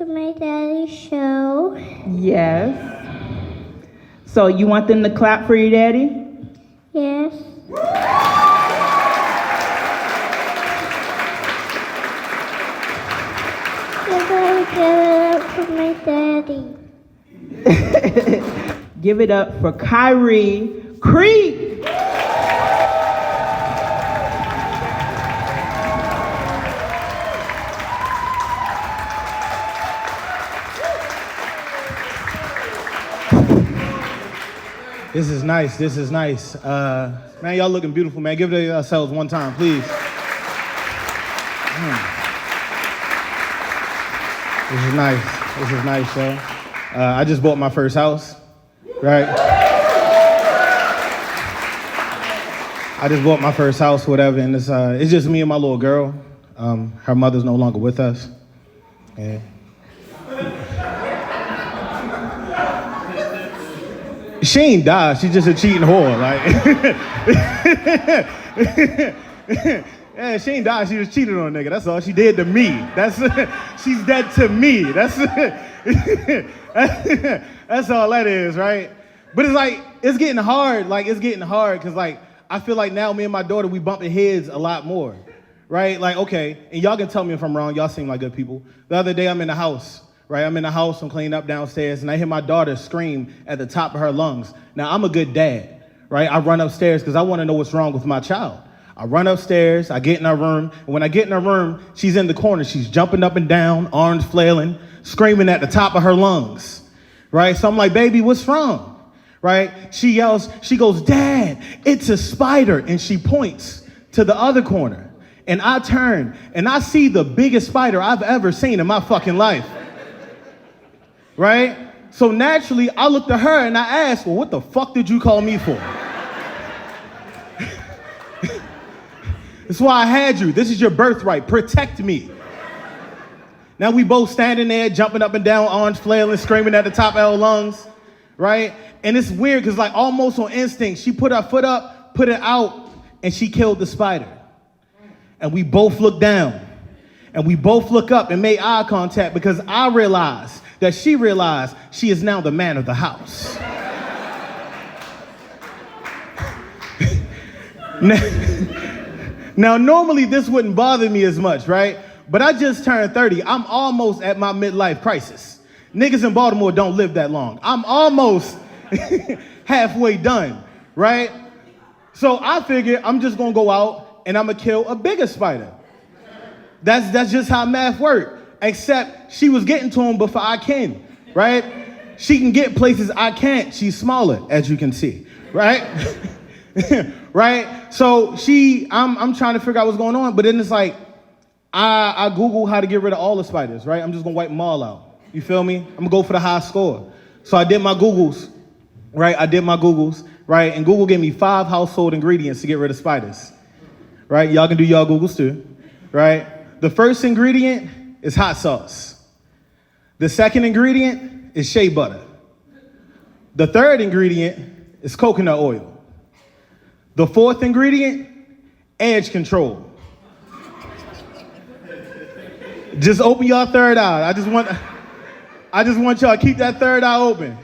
my daddy's show. Yes. So you want them to clap for your daddy? Yes. Everybody give it up for my daddy. Give it up for Khairy Creek. This is nice. This is nice. Man, y'all looking beautiful, man. Give it to yourselves one time, please. This is nice. This is nice, yo. I just bought my first house, right? I just bought my first house, whatever, and it's just me and my little girl. Her mother's no longer with us. Yeah. She ain't died. She's just a cheating whore. Like, yeah, she ain't died. She was cheating on a nigga. That's all she did to me. She's dead to me. That's all that is, right? But it's like it's getting hard. Like it's getting hard because like I feel like now me and my daughter we bumping heads a lot more, right? Like okay, and y'all can tell me if I'm wrong. Y'all seem like good people. The other day I'm in the house. Right, I'm in the house, I'm cleaning up downstairs, and I hear my daughter scream at the top of her lungs. Now, I'm a good dad, right? I run upstairs because I want to know what's wrong with my child. I run upstairs, I get in her room, and when I get in her room, she's in the corner. She's jumping up and down, arms flailing, screaming at the top of her lungs, right? So I'm like, baby, what's wrong, right? She yells, she goes, Dad, it's a spider, and she points to the other corner. And I turn, and I see the biggest spider I've ever seen in my fucking life. Right? So naturally, I looked at her and I asked, well, what the fuck did you call me for? That's why I had you. This is your birthright. Protect me. Now we both standing there, jumping up and down, arms flailing, screaming at the top of our lungs, right? And it's weird because like almost on instinct, she put her foot up, put it out, and she killed the spider. And we both looked down. And we both look up and made eye contact because I realized that she realized she is now the man of the house. Now, normally this wouldn't bother me as much, right? But I just turned 30. I'm almost at my midlife crisis. Niggas in Baltimore don't live that long. I'm almost halfway done, right? So I figured I'm just gonna go out and I'm gonna kill a bigger spider. That's just how math works. Except she was getting to him before I can, right? She can get places I can't. She's smaller, as you can see, right? Right? So I'm trying to figure out what's going on, but then it's like, I Googled how to get rid of all the spiders, right? I'm just gonna wipe them all out. You feel me? I'm gonna go for the high score. So I did my Googles, right? Right? And Google gave me 5 household ingredients to get rid of spiders, right? Y'all can do y'all Googles too, right? The first ingredient is hot sauce. The second ingredient is shea butter. The third ingredient is coconut oil. The fourth ingredient, edge control. Just open your third eye. I just want y'all to keep that third eye open.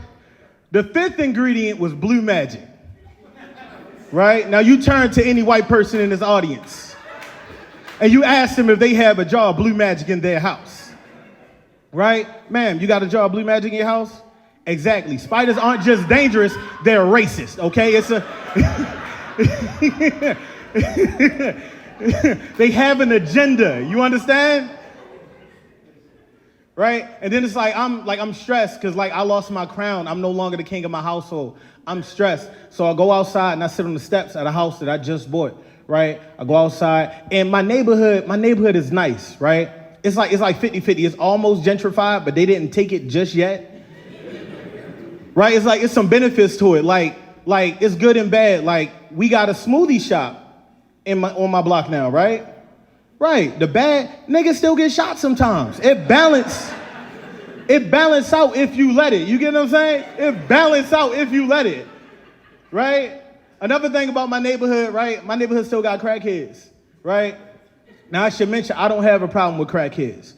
The fifth ingredient was blue magic. Right? Now you turn to any white person in this audience and you ask them if they have a jar of blue magic in their house. Right? Ma'am, you got a jar of blue magic in your house? Exactly. Spiders aren't just dangerous, they're racist, okay? They have an agenda, you understand? Right? And then it's like I'm stressed because like I lost my crown. I'm no longer the king of my household. I'm stressed. So I go outside and I sit on the steps at a house that I just bought. Right? I go outside and my neighborhood is nice, right? It's like 50-50. It's almost gentrified, but they didn't take it just yet. Right? It's like it's some benefits to it. Like it's good and bad. Like we got a smoothie shop on my block now, right? Right. The bad niggas still get shot sometimes. It balance out if you let it. You get what I'm saying? It balance out if you let it. Right? Another thing about my neighborhood, right? My neighborhood still got crackheads, right? Now I should mention I don't have a problem with crackheads.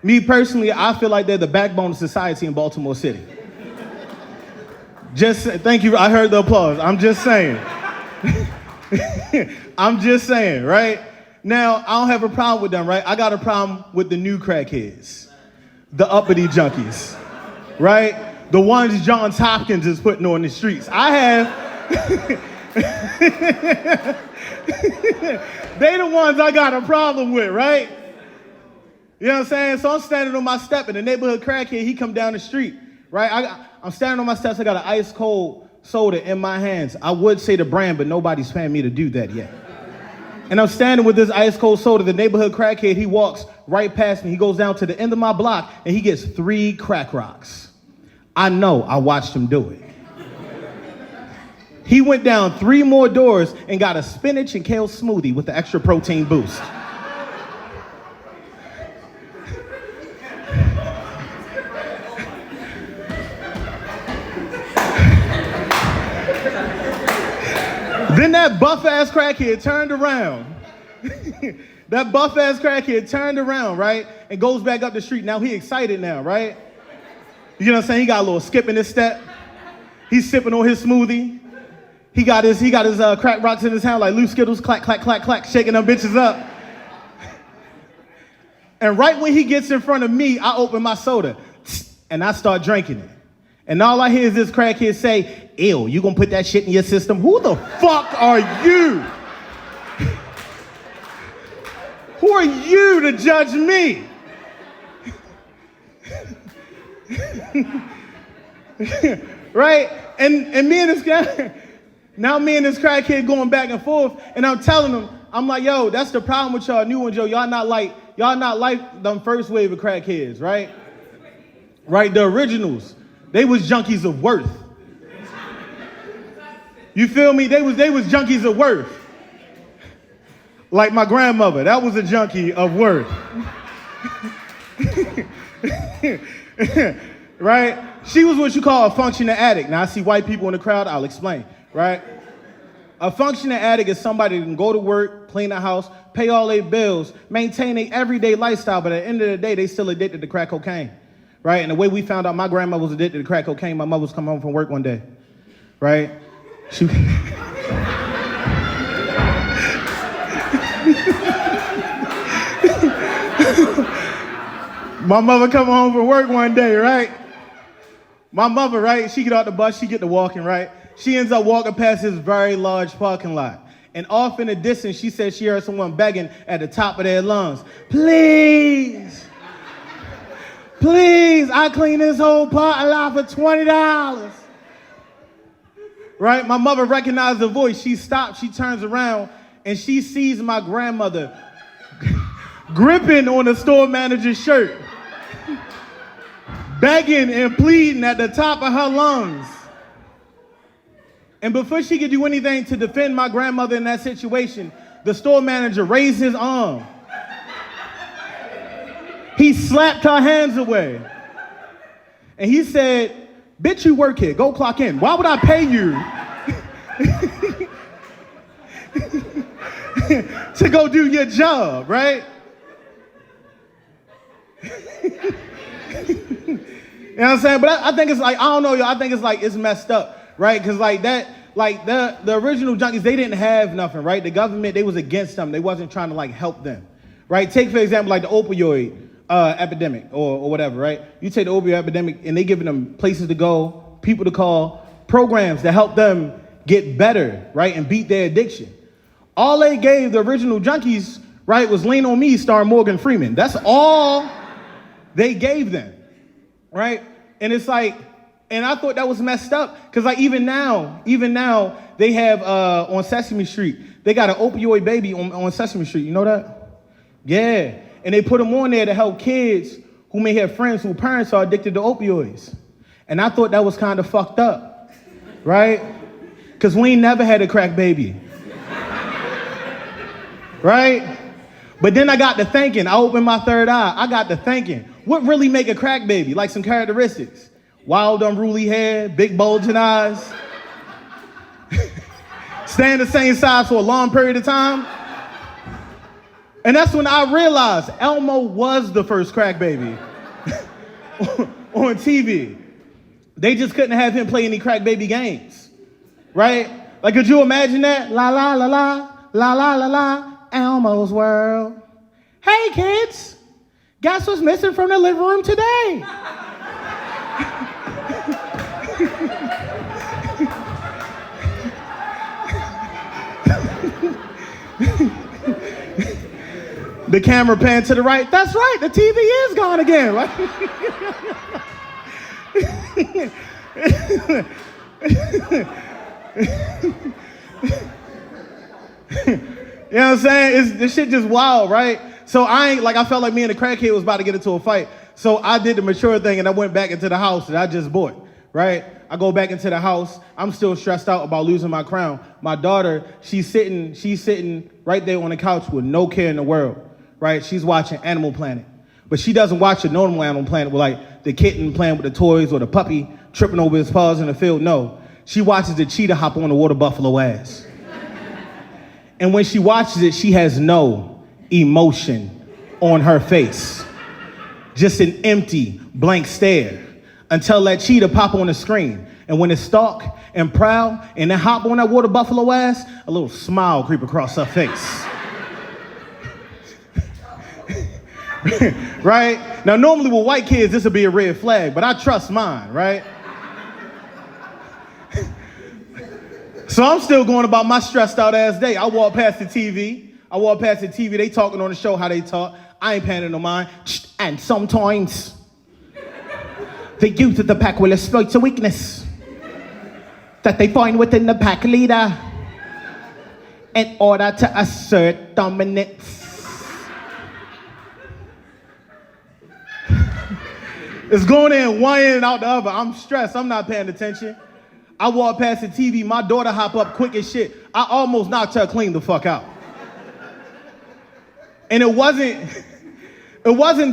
Me personally, I feel like they're the backbone of society in Baltimore City. Thank you, I heard the applause. I'm just saying. I'm just saying, right? Now, I don't have a problem with them, right? I got a problem with the new crackheads, the uppity junkies, right? The ones Johns Hopkins is putting on the streets. They the ones I got a problem with, right? You know what I'm saying? So I'm standing on my step, and the neighborhood crackhead, he come down the street, right? I'm standing on my steps, I got an ice cold soda in my hands. I would say the brand, but nobody's paying me to do that yet. And I'm standing with this ice cold soda. The neighborhood crackhead, he walks right past me. He goes down to the end of my block, and he gets 3 crack rocks. I know, I watched him do it. He went down 3 more doors and got a spinach and kale smoothie with the extra protein boost. Then that buff-ass crackhead turned around. That buff-ass crackhead turned around, right? And goes back up the street. Now he excited now, right? You know what I'm saying? He got a little skip in his step. He's sipping on his smoothie. He got his crack rocks in his hand like loose Skittles, clack, clack, clack, clack, shaking them bitches up. And right when he gets in front of me, I open my soda and I start drinking it. And all I hear is this crackhead say, ew, you gonna put that shit in your system? Who the fuck are you? Who are you to judge me? Right? And me and this guy, now me and this crackhead going back and forth, and I'm telling him, I'm like, yo, that's the problem with y'all new ones, yo. Y'all not like them first wave of crackheads, right? Right, the originals. They was junkies of worth. You feel me? They was junkies of worth. Like my grandmother, that was a junkie of worth. Right? She was what you call a functioning addict. Now I see white people in the crowd, I'll explain, right? A functioning addict is somebody that can go to work, clean the house, pay all their bills, maintain their everyday lifestyle, but at the end of the day, they still addicted to crack cocaine. Right? And the way we found out my grandmother was addicted to crack cocaine, my mother was coming home from work one day. Right? My mother come home from work one day, right? My mother, right? She get out the bus, she get to walking, right? She ends up walking past this very large parking lot. And off in the distance, she said she heard someone begging at the top of their lungs, please. Please, I clean this whole parking lot for $20. Right? My mother recognized the voice. She stops, she turns around, and she sees my grandmother gripping on the store manager's shirt, begging and pleading at the top of her lungs. And before she could do anything to defend my grandmother in that situation, the store manager raised his arm. He slapped her hands away. And he said, bitch, you work here. Go clock in. Why would I pay you to go do your job, right? You know what I'm saying? But I think it's like, I don't know, y'all. I think it's like, it's messed up, right? Because like that, like the original junkies, they didn't have nothing, right? The government, they was against them. They wasn't trying to like help them, right? Take, for example, like the opioid epidemic or whatever, right? You take the opioid epidemic and they giving them places to go, people to call, programs to help them get better, right? And beat their addiction. All they gave the original junkies, right, was Lean on Me starring Morgan Freeman. That's all they gave them, right? And it's like, and I thought that was messed up because like even now they have on Sesame Street, they got an opioid baby on Sesame Street. You know that? Yeah. And they put them on there to help kids who may have friends whose parents are addicted to opioids. And I thought that was kind of fucked up, right? Because we ain't never had a crack baby. Right? But then I got to thinking, I opened my third eye, I got to thinking, what really make a crack baby? Like some characteristics. Wild, unruly hair, big bulging eyes. Staying the same size for a long period of time. And that's when I realized Elmo was the first crack baby on TV. They just couldn't have him play any crack baby games, right? Like, could you imagine that? La la la la, la la la la, Elmo's world. Hey kids, guess what's missing from the living room today? The camera panned to the right. That's right, the TV is gone again. You know what I'm saying? This shit just wild, right? So I felt like me and the crackhead was about to get into a fight. So I did the mature thing and I went back into the house that I just bought, right? I go back into the house. I'm still stressed out about losing my crown. My daughter, she's sitting right there on the couch with no care in the world, right? She's watching Animal Planet. But she doesn't watch a normal Animal Planet with like the kitten playing with the toys or the puppy tripping over his paws in the field. No, she watches the cheetah hop on the water buffalo ass. And when she watches it, she has no emotion on her face. Just an empty, blank stare until that cheetah pop on the screen. And when it stalk and prowl and then hop on that water buffalo ass, a little smile creep across her face. Right? Now, normally with white kids, this would be a red flag, but I trust mine, right? So I'm still going about my stressed out ass day. I walk past the TV. They talking on the show how they talk. I ain't paying no mind. And sometimes the youth of the pack will exploit a weakness that they find within the pack leader in order to assert dominance. It's going in one end and out the other. I'm stressed. I'm not paying attention. I walk past the TV, my daughter hop up quick as shit. I almost knocked her clean the fuck out. And it wasn't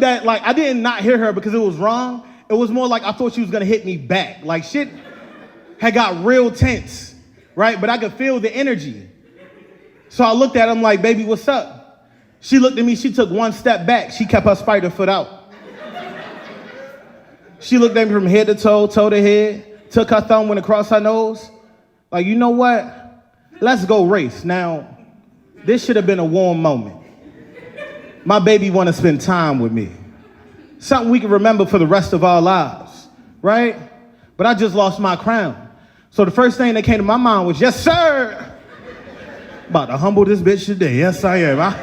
that, like, I didn't not hear her because it was wrong. It was more like I thought she was gonna hit me back. Like, shit had got real tense, right? But I could feel the energy. So I looked at her, I'm like, baby, what's up? She looked at me, she took one step back. She kept her spider foot out. She looked at me from head to toe to head, took her thumb, went across her nose. Like, you know what? Let's go race. Now, this should have been a warm moment. My baby want to spend time with me. Something we can remember for the rest of our lives, right? But I just lost my crown. So the first thing that came to my mind was, yes, sir. About to humble this bitch today. Yes, I am.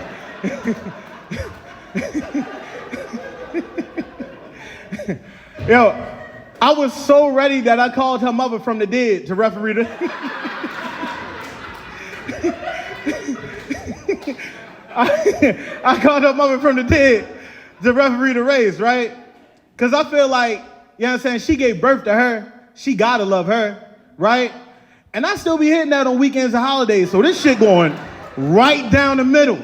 Yo, I was so ready that I called her mother from the dead to referee the... I called her mother from the dead to referee the race, right? Because I feel like, you know what I'm saying, she gave birth to her. She gotta love her, right? And I still be hitting that on weekends and holidays, so this shit going right down the middle.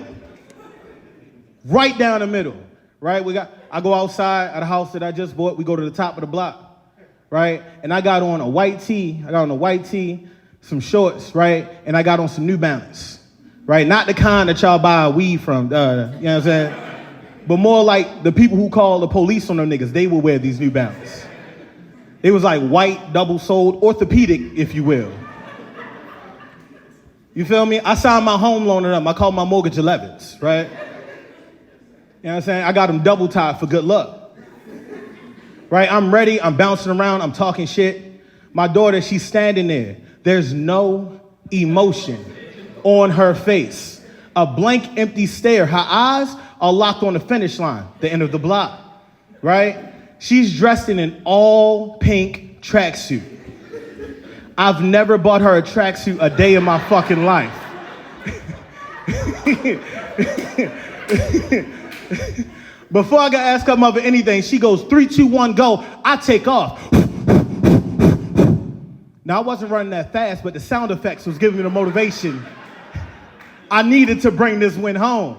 Right down the middle, right? I go outside at the house that I just bought. We go to the top of the block, right? And I got on a white tee. Some shorts, right? And I got on some New Balance, right? Not the kind that y'all buy weed from, you know what I'm saying? But more like the people who call the police on them niggas, they will wear these New Balance. It was like white, double-soled, orthopedic, if you will. You feel me? I signed my home loan to them. I called my mortgage 11s, right? You know what I'm saying? I got them double tied for good luck. Right? I'm ready. I'm bouncing around. I'm talking shit. My daughter, she's standing there. There's no emotion on her face. A blank, empty stare. Her eyes are locked on the finish line, the end of the block. Right? She's dressed in an all-pink tracksuit. I've never bought her a tracksuit a day in my fucking life. Before I got asked her mother anything, she goes, 3, 2, 1, go. I take off. Now, I wasn't running that fast, but the sound effects was giving me the motivation I needed to bring this win home.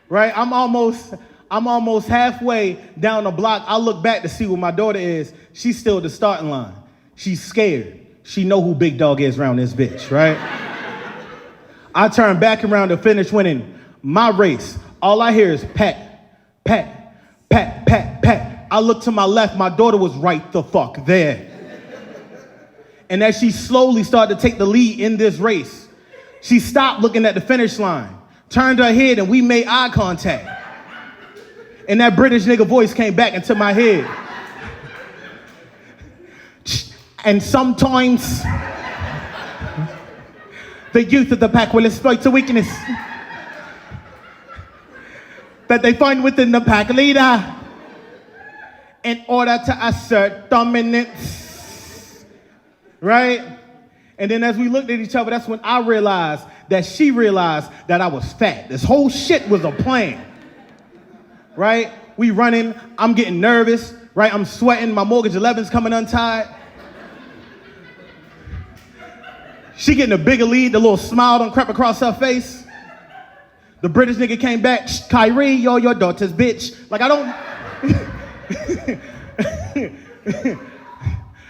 Right? I'm almost halfway down the block. I look back to see where my daughter is. She's still at the starting line. She's scared. She know who big dog is around this bitch, right? I turn back around to finish winning. My race. All I hear is pat, pat, pat, pat, pat. I look to my left, my daughter was right the fuck there. And as she slowly started to take the lead in this race, she stopped looking at the finish line, turned her head, and we made eye contact. And that British nigga voice came back into my head. And sometimes the youth of the pack will exploit the weakness that they find within the pack leader in order to assert dominance, right? And then as we looked at each other, that's when I realized that she realized that I was fat. This whole shit was a plan, right? We running, I'm getting nervous, right? I'm sweating, my mortgage 11's coming untied. She getting a bigger lead, the little smile done crept across her face. The British nigga came back, Ky-Ree, you're your daughter's bitch. Like, I don't...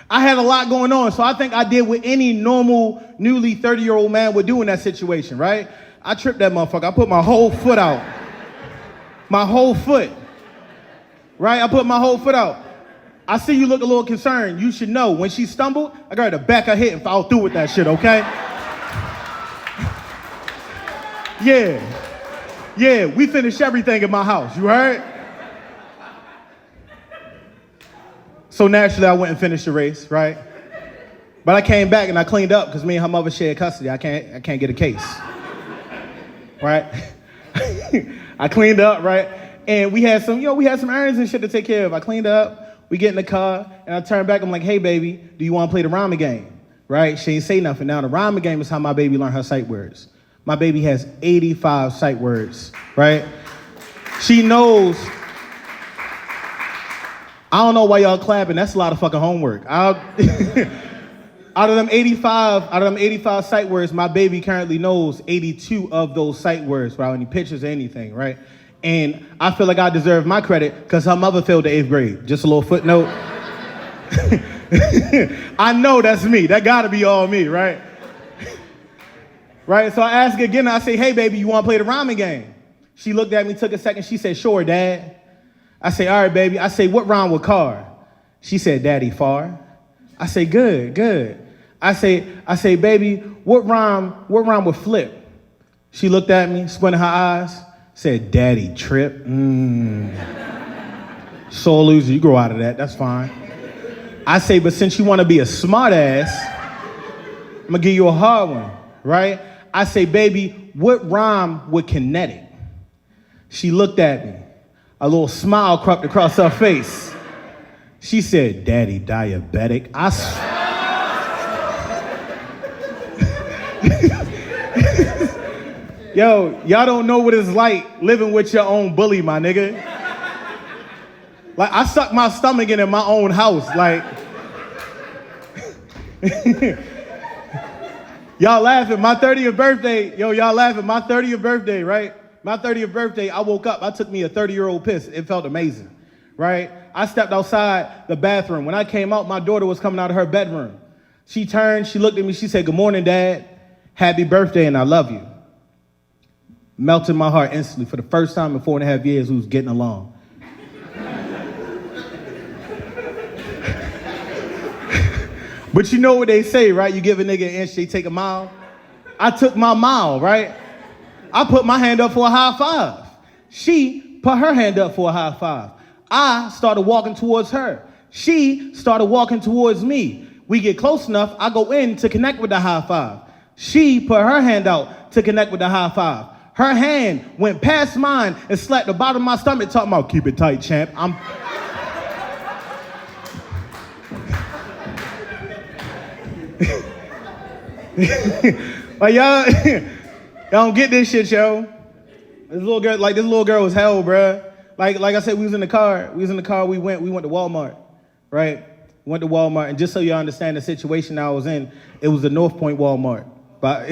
I had a lot going on, so I think I did what any normal, newly 30-year-old man would do in that situation, right? I tripped that motherfucker. I put my whole foot out. My whole foot. Right? I put my whole foot out. I see you look a little concerned. You should know, when she stumbled, I got her to back her head and followed through with that shit, okay? Yeah, we finished everything in my house, you heard? So naturally, I went and finished the race, right? But I came back and I cleaned up because me and her mother shared custody. I can't get a case, right? I cleaned up, right? And we had some errands and shit to take care of. I cleaned up. We get in the car, and I turn back. I'm like, hey, baby, do you want to play the rhyming game? Right? She ain't say nothing. Now, the rhyming game is how my baby learned her sight words. My baby has 85 sight words, right? She knows. I don't know why y'all clapping. That's a lot of fucking homework. Out of them 85 sight words, my baby currently knows 82 of those sight words without any pictures or anything, right? And I feel like I deserve my credit because her mother failed the 8th grade. Just a little footnote. I know that's me. That gotta be all me, right? Right, so I asked her again, I say, hey, baby, you wanna play the rhyming game? She looked at me, took a second, she said, sure, Dad. I say, all right, baby. I say, what rhyme with car? She said, Daddy, far. I say, good. I say, baby, what rhyme with flip? She looked at me, squinted her eyes, said, Daddy, trip. Soul loser, you grow out of that, that's fine. I say, but since you want to be a smart ass, I'm gonna give you a hard one, right? I say, baby, what rhyme with kinetic? She looked at me. A little smile crept across her face. She said, Daddy, diabetic. Yo, y'all don't know what it's like living with your own bully, my nigga. Like, I suck my stomach in my own house, like. Y'all laughing, my 30th birthday, y'all laughing, my 30th birthday, right? My 30th birthday, I woke up, I took me a 30-year-old piss. It felt amazing, right? I stepped outside the bathroom. When I came out, my daughter was coming out of her bedroom. She turned, she looked at me, she said, good morning, Dad. Happy birthday, and I love you. Melted my heart instantly. For the first time in 4.5 years, we was getting along. But you know what they say, right? You give a nigga an inch, they take a mile. I took my mile, right? I put my hand up for a high five. She put her hand up for a high five. I started walking towards her. She started walking towards me. We get close enough, I go in to connect with the high five. She put her hand out to connect with the high five. Her hand went past mine and slapped the bottom of my stomach talking about, keep it tight, champ. Like, y'all don't get this shit, yo. This little girl was hell, bruh. Like I said, we was in the car. We went to Walmart, right? Went to Walmart, and just so y'all understand the situation I was in, it was the North Point Walmart. But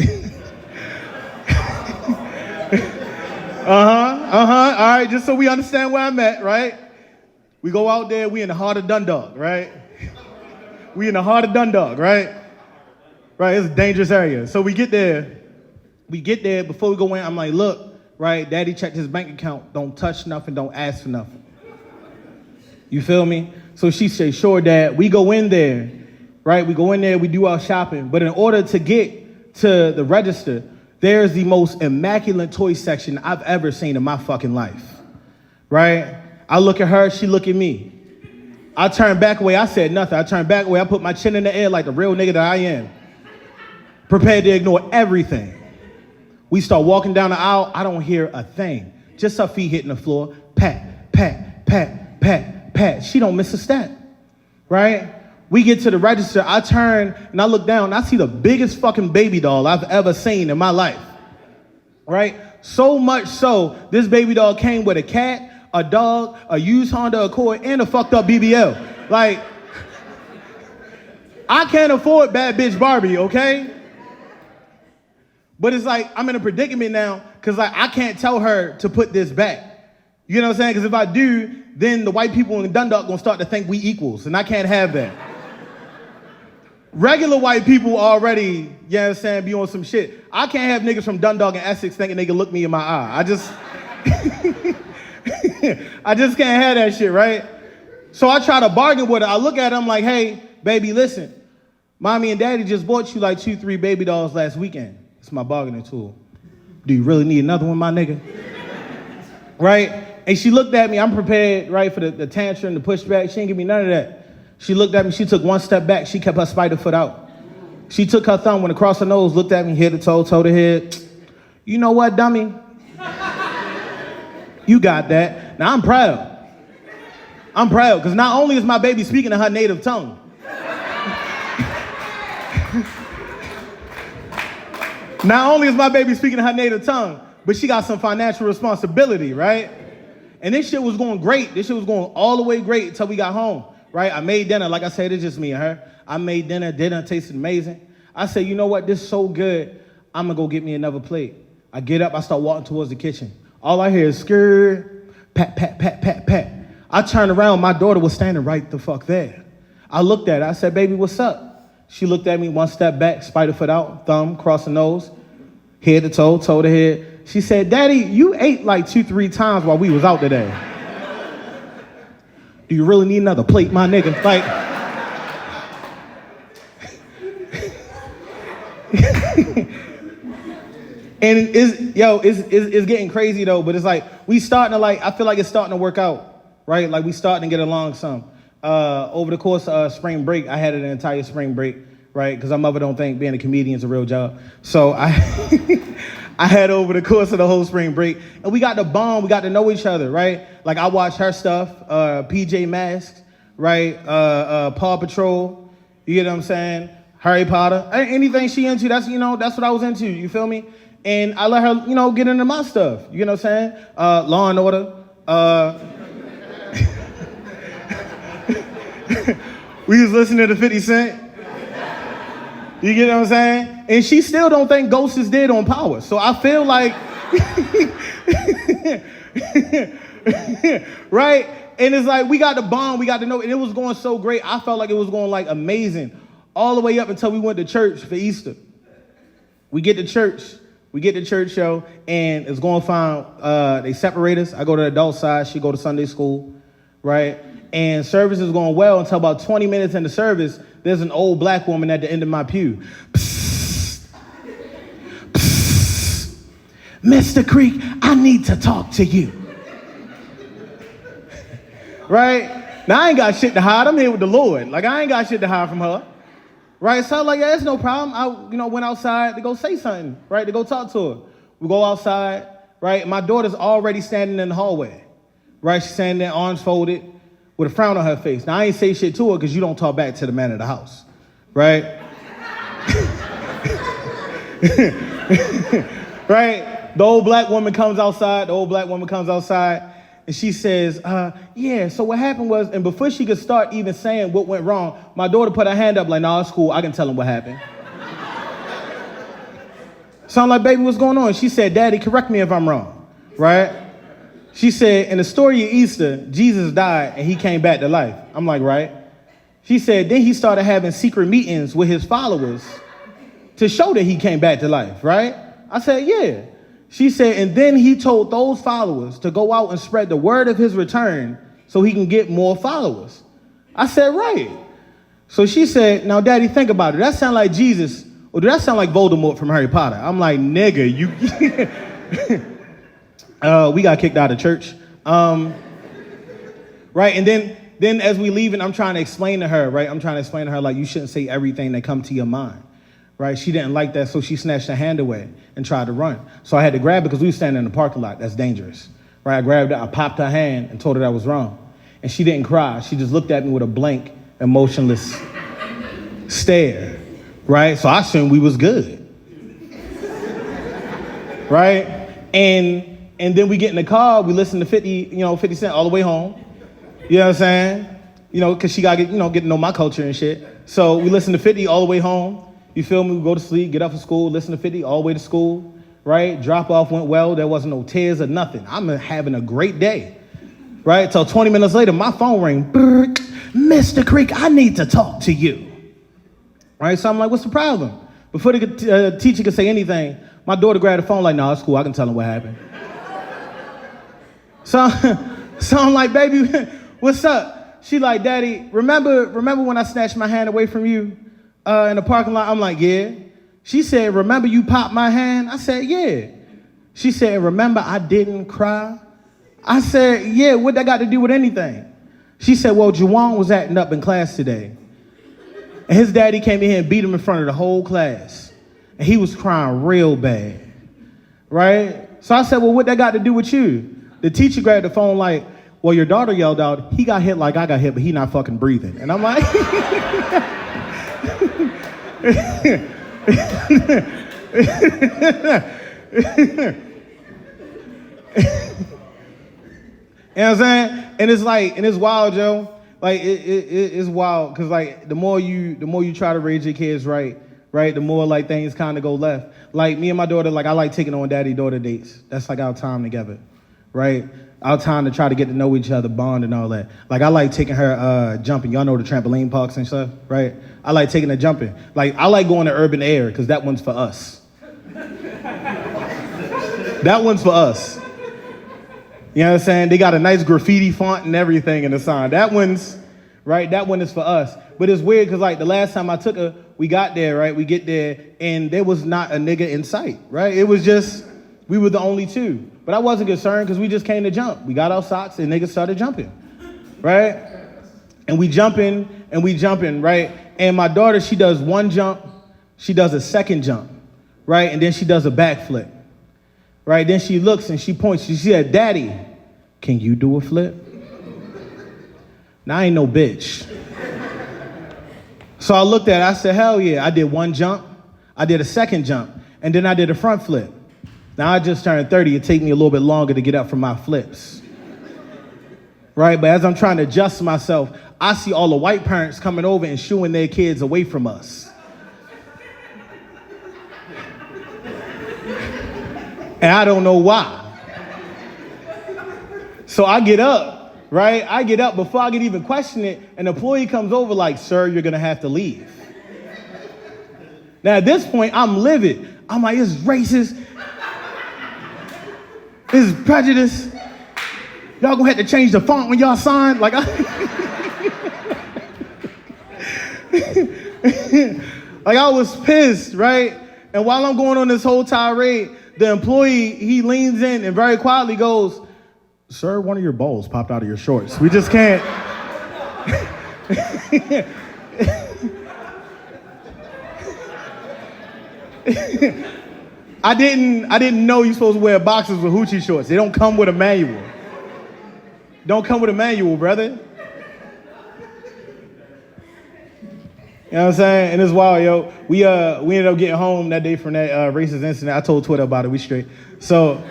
all right, just so we understand where I'm at, right? We go out there, we in the heart of Dundalk, right? Right, it's a dangerous area. So we get there, before we go in, I'm like, look, right? Daddy checked his bank account. Don't touch nothing, don't ask for nothing. You feel me? So she said, sure, Dad. We go in there, right? We go in there, we do our shopping. But in order to get to the register, there's the most immaculate toy section I've ever seen in my fucking life, right? I look at her, she look at me. I turned back away, I said nothing. I turned back away, I put my chin in the air like the real nigga that I am. Prepared to ignore everything. We start walking down the aisle, I don't hear a thing. Just her feet hitting the floor, pat, pat, pat, pat, pat. She don't miss a step, right? We get to the register, I turn and I look down and I see the biggest fucking baby doll I've ever seen in my life, right? So much so, this baby doll came with a cat, a dog, a used Honda Accord, and a fucked up BBL. Like, I can't afford bad bitch Barbie, okay? But it's like, I'm in a predicament now, because like, I can't tell her to put this back. You know what I'm saying? Because if I do, then the white people in Dundalk gonna start to think we equals, and I can't have that. Regular white people already, you know what I'm saying, be on some shit. I can't have niggas from Dundalk and Essex thinking they can look me in my eye. I just can't have that shit, right? So I try to bargain with her. I look at her, I'm like, hey, baby, listen. Mommy and daddy just bought you like 2-3 baby dolls last weekend. It's my bargaining tool. Do you really need another one, my nigga? Right? And she looked at me. I'm prepared, right, for the tantrum, the pushback. She didn't give me none of that. She looked at me. She took one step back. She kept her spider foot out. She took her thumb, went across her nose, looked at me, head to toe, toe to head. You know what, dummy? You got that. Now, I'm proud. I'm proud, because not only is my baby speaking in her native tongue, not only is my baby speaking in her native tongue, but she got some financial responsibility, right? And this shit was going great. This shit was going all the way great until we got home, right? I made dinner. Like I said, it's just me and her. I made dinner. Dinner tasted amazing. I said, you know what? This is so good. I'm going to go get me another plate. I get up. I start walking towards the kitchen. All I hear is skirt, pat, pat, pat, pat, pat. I turned around. My daughter was standing right the fuck there. I looked at her. I said, baby, what's up? She looked at me, one step back, spider foot out, thumb, cross the nose, head to toe, toe to head. She said, Daddy, you ate like 2-3 times while we was out today. Do you really need another plate, my nigga? Like, and it's getting crazy though, but it's like, we starting to like, I feel like it's starting to work out, right? Like we starting to get along some. Over the course of spring break, I had an entire spring break, right? Because our mother don't think being a comedian is a real job. So I had over the course of the whole spring break, and we got to bond, we got to know each other, right? Like I watched her stuff, PJ Masks, right? Paw Patrol, you get what I'm saying? Harry Potter, anything she into, that's what I was into, you feel me? And I let her, get into my stuff, you know what I'm saying? Law and Order, we was listening to 50 Cent. You get what I'm saying? And she still don't think Ghost is dead on Power. So I feel like, right? And it's like, we got to bond, we got to know, and it was going so great. I felt like it was going like amazing all the way up until we went to church for Easter. We get to church show, and it's going fine. They separate us. I go to the adult side, she go to Sunday school, right? And service is going well until about 20 minutes into service, there's an old black woman at the end of my pew. Psst, psst, Mr. Creek, I need to talk to you. Right? Now, I ain't got shit to hide. I'm here with the Lord. Like, I ain't got shit to hide from her. Right? So I'm like, yeah, it's no problem. I, went outside to go say something, right? To go talk to her. We go outside, right? My daughter's already standing in the hallway, right? She's standing there, arms folded, with a frown on her face. Now, I ain't say shit to her because you don't talk back to the man of the house, right? Right? The old black woman comes outside, and she says, yeah, so what happened was, and before she could start even saying what went wrong, my daughter put her hand up like, nah, it's cool, I can tell him what happened. So I'm like, baby, what's going on? She said, Daddy, correct me if I'm wrong, right? She said, in the story of Easter, Jesus died and he came back to life. I'm like, right. She said, then he started having secret meetings with his followers to show that he came back to life, right? I said, yeah. She said, and then he told those followers to go out and spread the word of his return so he can get more followers. I said, right. So she said, now, Daddy, think about it. That sound like Jesus, or does that sound like Voldemort from Harry Potter? I'm like, nigga, you... we got kicked out of church. Right, and then as we leaving, I'm trying to explain to her, right? I'm trying to explain to her, like, you shouldn't say everything that come to your mind. Right, she didn't like that, so she snatched her hand away and tried to run. So I had to grab it because we were standing in the parking lot. That's dangerous. Right, I grabbed it, I popped her hand and told her that was wrong. And she didn't cry. She just looked at me with a blank, emotionless stare. Right, so I assumed we was good. Right, and then we get in the car, we listen to 50 Cent all the way home. You know what I'm saying? You know, because she got to get to know my culture and shit. So we listen to 50 all the way home. You feel me? We go to sleep, get up for school, listen to 50 all the way to school, right? Drop off went well. There wasn't no tears or nothing. I'm having a great day, right? Till 20 minutes later, my phone rang. Mr. Creek, I need to talk to you. Right? So I'm like, what's the problem? Before the teacher could say anything, my daughter grabbed the phone like, no, it's cool. I can tell him what happened. So I'm like, baby, what's up? She like, Daddy, remember when I snatched my hand away from you? In the parking lot? I'm like, yeah. She said, remember you popped my hand? I said, yeah. She said, remember I didn't cry? I said, yeah, what that got to do with anything? She said, well, JaySwann was acting up in class today. And his daddy came in here and beat him in front of the whole class. And he was crying real bad, right? So I said, well, what that got to do with you? The teacher grabbed the phone like, well, your daughter yelled out, he got hit like I got hit, but he not fucking breathing. And I'm like... You know what I'm saying? And it's like, and it's wild, Joe. Like it's wild because like the more you try to raise your kids right, the more like things kind of go left. Like me and my daughter, like I like taking on daddy-daughter dates. That's like our time together, right? Our time to try to get to know each other, bond and all that. Like I like taking her jumping. Y'all know the trampoline parks and stuff, right? I like taking her jumping. Like I like going to Urban Air because that one's for us. That one's for us. You know what I'm saying? They got a nice graffiti font and everything in the sign. That one's, right? That one is for us. But it's weird because like the last time I took her, we got there, right? We get there and there was not a nigga in sight, right? It was just, we were the only two. But I wasn't concerned because we just came to jump. We got our socks and niggas started jumping, right? And we jumping, right? And my daughter, she does one jump, she does a second jump, right? And then she does a backflip, right? Then she looks and she points, she said, Daddy, can you do a flip? Now I ain't no bitch. So I looked at her, I said, hell yeah. I did one jump, I did a second jump, and then I did a front flip. Now I just turned 30, it take me a little bit longer to get up from my flips. Right, but as I'm trying to adjust myself, I see all the white parents coming over and shooing their kids away from us. And I don't know why. So I get up, right? I get up before I can even question it, an employee comes over like, sir, you're gonna have to leave. Now at this point, I'm livid. I'm like, it's racist. It's prejudice. Y'all gonna have to change the font when y'all sign. Like, like I was pissed, right? And while I'm going on this whole tirade, the employee, he leans in and very quietly goes, sir, one of your balls popped out of your shorts. We just can't. I didn't know you're supposed to wear boxers with hoochie shorts. They don't come with a manual. Don't come with a manual, brother. You know what I'm saying? And it's wild, yo. We ended up getting home that day from that racist incident. I told Twitter about it. We straight. So,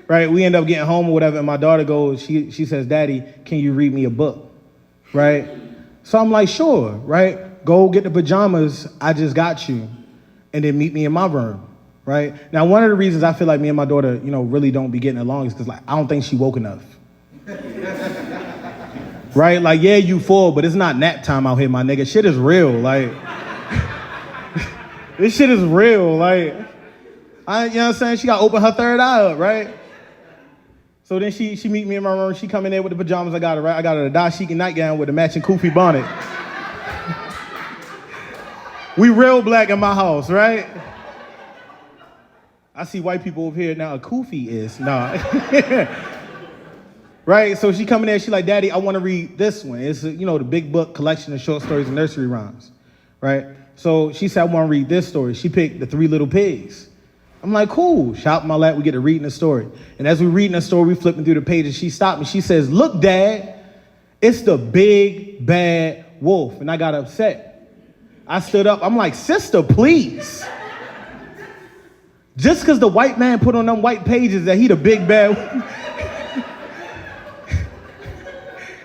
right, we end up getting home or whatever, and my daughter goes, she says, Daddy, can you read me a book? Right? So I'm like, sure, right? Go get the pajamas. I just got you. And then meet me in my room, right? Now, one of the reasons I feel like me and my daughter, really don't be getting along is because, like, I don't think she woke enough. Right? Like, yeah, you full, but it's not nap time out here, my nigga. Shit is real, like. This shit is real, like. You know what I'm saying? She got to open her third eye up, right? So then she meet me in my room. She come in there with the pajamas I got her, right? I got her a dashiki nightgown with a matching kufi bonnet. We real black in my house, right? I see white people over here now. A kufi is nah. Right? So she come in there. She like, Daddy, I want to read this one. It's the big book collection of short stories and nursery rhymes, right? So she said, I want to read this story. She picked The Three Little Pigs. I'm like, cool. Shop in my lap. We get to reading the story. And as we reading the story, we flipping through the pages. She stopped me. She says, look, Dad, it's the big bad wolf. And I got upset. I stood up. I'm like, sister, please. Just because the white man put on them white pages that he the big bad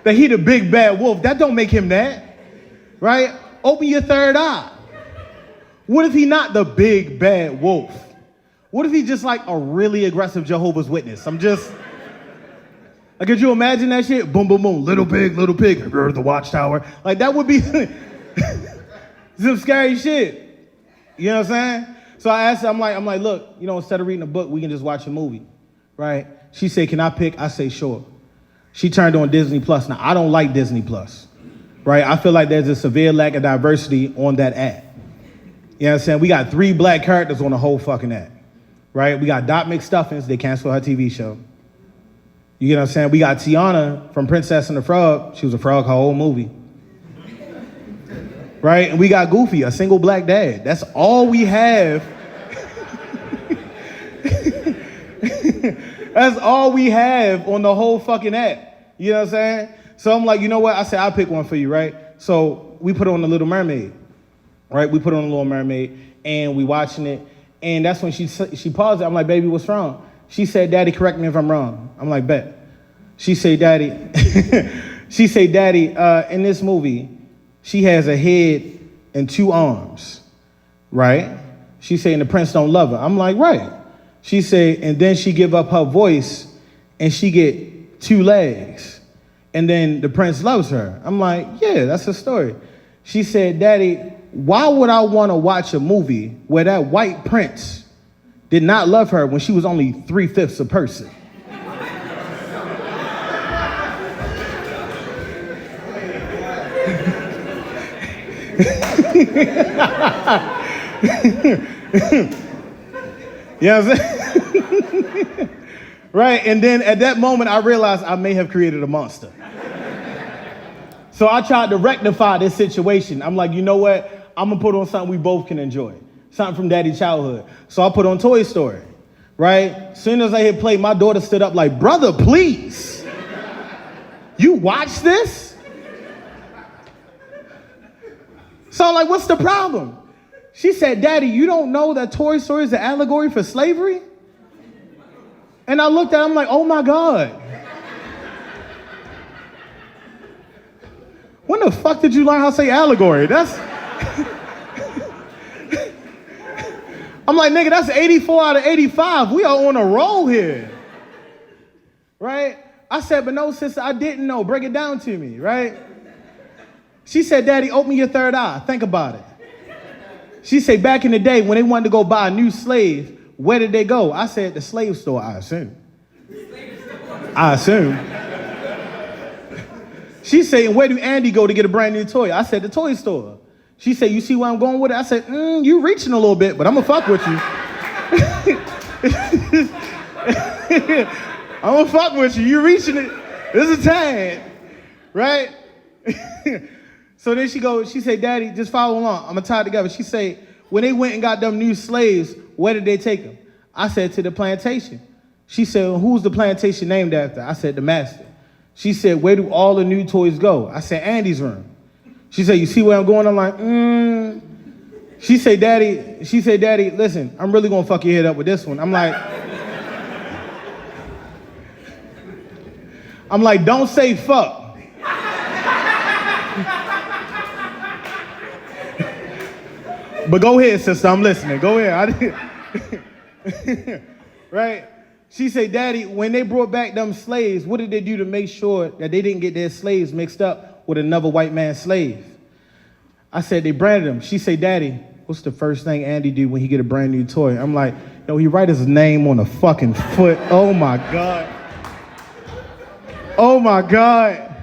that he the big bad wolf, that don't make him that, right? Open your third eye. What if he not the big bad wolf? What if he just like a really aggressive Jehovah's Witness? Like, could you imagine that shit? Boom, boom, boom, little pig, heard the watchtower. Like, that would be some scary shit. You know what I'm saying? So I asked her, I'm like, look, instead of reading a book, we can just watch a movie, right? She said, can I pick? I say, sure. She turned on Disney Plus. Now, I don't like Disney Plus, right? I feel like there's a severe lack of diversity on that app. You know what I'm saying? We got 3 black characters on the whole fucking app, right? We got Doc McStuffins. They canceled her TV show. You get what I'm saying? We got Tiana from Princess and the Frog. She was a frog her whole movie. Right? And we got Goofy, a single black dad. That's all we have. That's all we have on the whole fucking app. You know what I'm saying? So I'm like, you know what? I said, I'll pick one for you, right? So we put on The Little Mermaid, right? We put on The Little Mermaid, and we watching it. And that's when she paused it. I'm like, baby, what's wrong? She said, Daddy, correct me if I'm wrong. I'm like, bet. She said, Daddy, in this movie, she has a head and 2 arms, right? She saying the prince don't love her. I'm like, right. She said, and then she give up her voice and she get 2 legs. And then the prince loves her. I'm like, yeah, that's her story. She said, Daddy, why would I want to watch a movie where that white prince did not love her when she was only 3/5 a person? You know what I'm saying? Right, and then at that moment, I realized I may have created a monster. So I tried to rectify this situation. I'm like, you know what? I'm gonna put on something we both can enjoy. Something from Daddy's childhood. So I put on Toy Story, right? As soon as I hit play, my daughter stood up like, brother, please. You watch this? So I'm like, what's the problem? She said, Daddy, you don't know that Toy Story is an allegory for slavery? And I looked at her, I'm like, oh my God. When the fuck did you learn how to say allegory? That's... I'm like, nigga, that's 84 out of 85. We are on a roll here. Right? I said, but no, sister, I didn't know. Break it down to me, right? She said, Daddy, open your third eye. Think about it. She said, back in the day, when they wanted to go buy a new slave, where did they go? I said, the slave store, I assume. She said, where do Andy go to get a brand new toy? I said, the toy store. She said, you see where I'm going with it? I said, you reaching a little bit, but I'm gonna fuck with you. I'm gonna fuck with you. You reaching it. This is a tad, right? So then she said, Daddy, just follow along. I'm gonna tie it together. She said, when they went and got them new slaves, where did they take them? I said, to the plantation. She said, well, who's the plantation named after? I said, the master. She said, where do all the new toys go? I said, Andy's room. She said, you see where I'm going? I'm like, She said, Daddy, listen, I'm really gonna fuck your head up with this one. I'm like, don't say fuck. But go ahead, sister, I'm listening. Go ahead. Right? She said, Daddy, when they brought back them slaves, what did they do to make sure that they didn't get their slaves mixed up with another white man's slave? I said, they branded them. She said, Daddy, what's the first thing Andy do when he get a brand new toy? I'm like, Yo, he write his name on the fucking foot. Oh my God. Oh my God.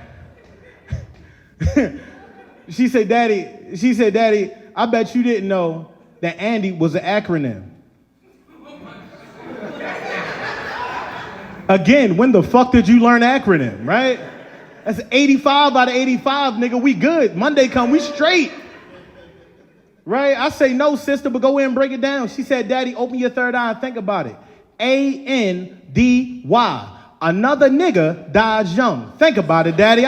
She said, Daddy, I bet you didn't know that Andy was an acronym. Again, when the fuck did you learn acronym, right? That's 85 out of 85, nigga, we good. Monday come, we straight. Right? I say no, sister, but go in and break it down. She said, Daddy, open your third eye and think about it. A-N-D-Y. Another nigga dies young. Think about it, Daddy.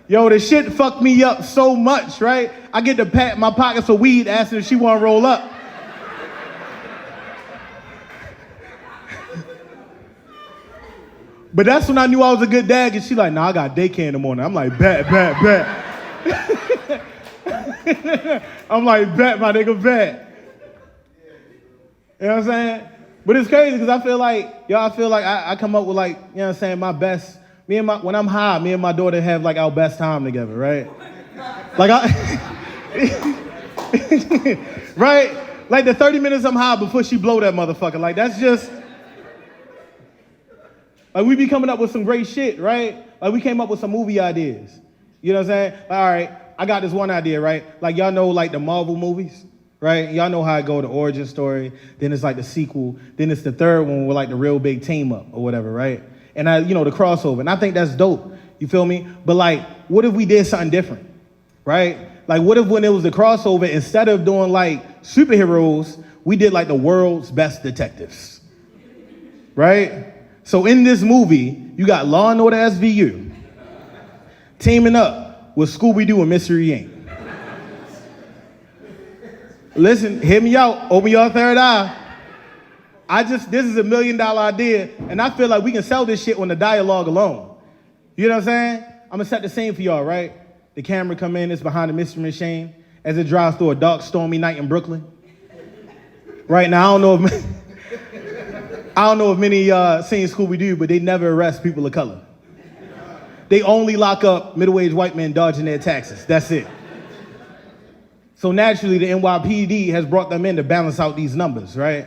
Yo, the shit fucked me up so much, right? I get to pat my pockets for weed, asking if she want to roll up. But that's when I knew I was a good dad, because she like, nah, I got daycare in the morning. I'm like, bet. I'm like, bet, my nigga, bet. You know what I'm saying? But it's crazy, because I feel like I come up with, like, you know what I'm saying, my best. When I'm high, me and my daughter have, like, our best time together, right? Like, right? Like, the 30 minutes I'm high before she blow that motherfucker. Like, that's just... Like, we be coming up with some great shit, right? Like, we came up with some movie ideas. You know what I'm saying? Like, all right, I got this one idea, right? Like, y'all know, like, the Marvel movies, right? Y'all know how it go, the origin story. Then it's, like, the sequel. Then it's the third one with, like, the real big team up or whatever, right? And, the crossover. And I think that's dope. You feel me? But, like, what if we did something different, right? Like, what if when it was the crossover, instead of doing, like, superheroes, we did, like, the world's best detectives, right? So in this movie, you got Law and Order SVU teaming up with Scooby-Doo and Mystery Inc. Listen, hear me out. Open your third eye. This is $1 million idea, and I feel like we can sell this shit on the dialogue alone. You know what I'm saying? I'm gonna set the scene for y'all, right? The camera come in, it's behind the mystery machine as it drives through a dark, stormy night in Brooklyn. Right now, I don't know if many seen Scooby-Doo, but they never arrest people of color. They only lock up middle-aged white men dodging their taxes. That's it. So naturally, the NYPD has brought them in to balance out these numbers, right?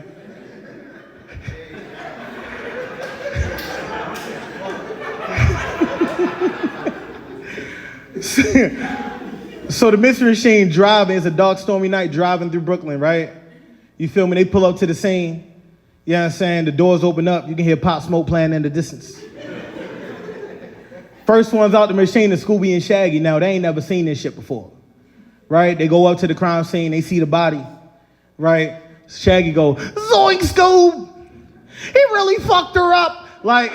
So the mystery machine driving, it's a dark, stormy night driving through Brooklyn, right? You feel me? They pull up to the scene. You know what I'm saying? The doors open up. You can hear Pop Smoke playing in the distance. First one's out the machine is Scooby and Shaggy. Now, they ain't never seen this shit before, right? They go up to the crime scene. They see the body, right? Shaggy go, Zoink, Scoob! He really fucked her up. Like,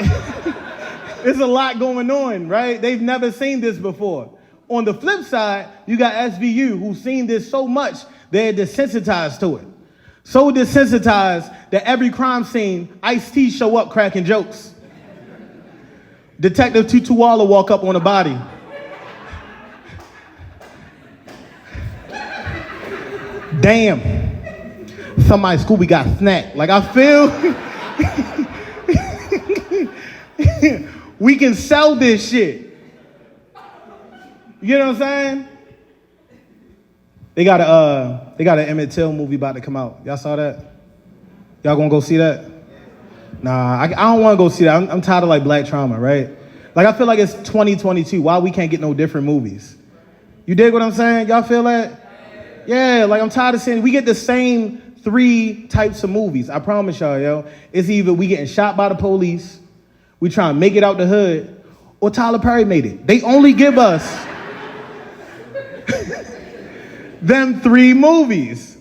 there's a lot going on, right? They've never seen this before. On the flip side, you got SVU, who's seen this so much, they're desensitized to it. So desensitized that every crime scene, Ice-T show up cracking jokes. Detective Tutuwala walk up on a body. Damn. Somebody Scooby got snacked. Like, I feel we can sell this shit. You know what I'm saying? They got an Emmett Till movie about to come out. Y'all saw that? Y'all gonna go see that? Nah, I don't want to go see that. I'm tired of like black trauma, right? Like, I feel like it's 2022. Why we can't get no different movies? You dig what I'm saying? Y'all feel that? Yeah, like I'm tired of seeing we get the same 3 types of movies. I promise y'all, yo. It's either we getting shot by the police, we trying to make it out the hood, or Tyler Perry made it. They only give us them 3 movies,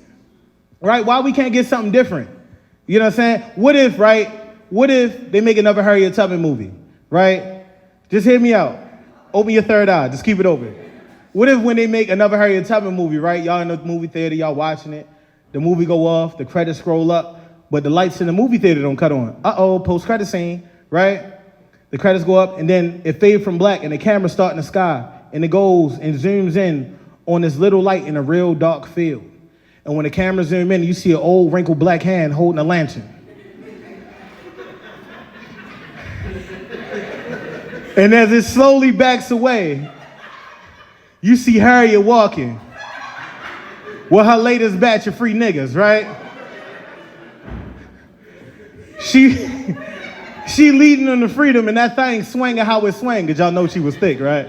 right? Why we can't get something different? You know what I'm saying? What if they make another Harriet Tubman movie, right? Just hear me out. Open your third eye. Just keep it open. What if when they make another Harriet Tubman movie, right? Y'all in the movie theater, y'all watching it. The movie go off, the credits scroll up, but the lights in the movie theater don't cut on. Uh-oh, post-credit scene, right? The credits go up, and then it fades from black, and the camera starts in the sky, and it goes and zooms in on this little light in a real dark field. And when the camera zooms in, you see an old wrinkled black hand holding a lantern. And as it slowly backs away, you see Harriet walking with her latest batch of free niggas, right? She leading them to freedom, and that thing swinging how it swang, because y'all know she was thick, right?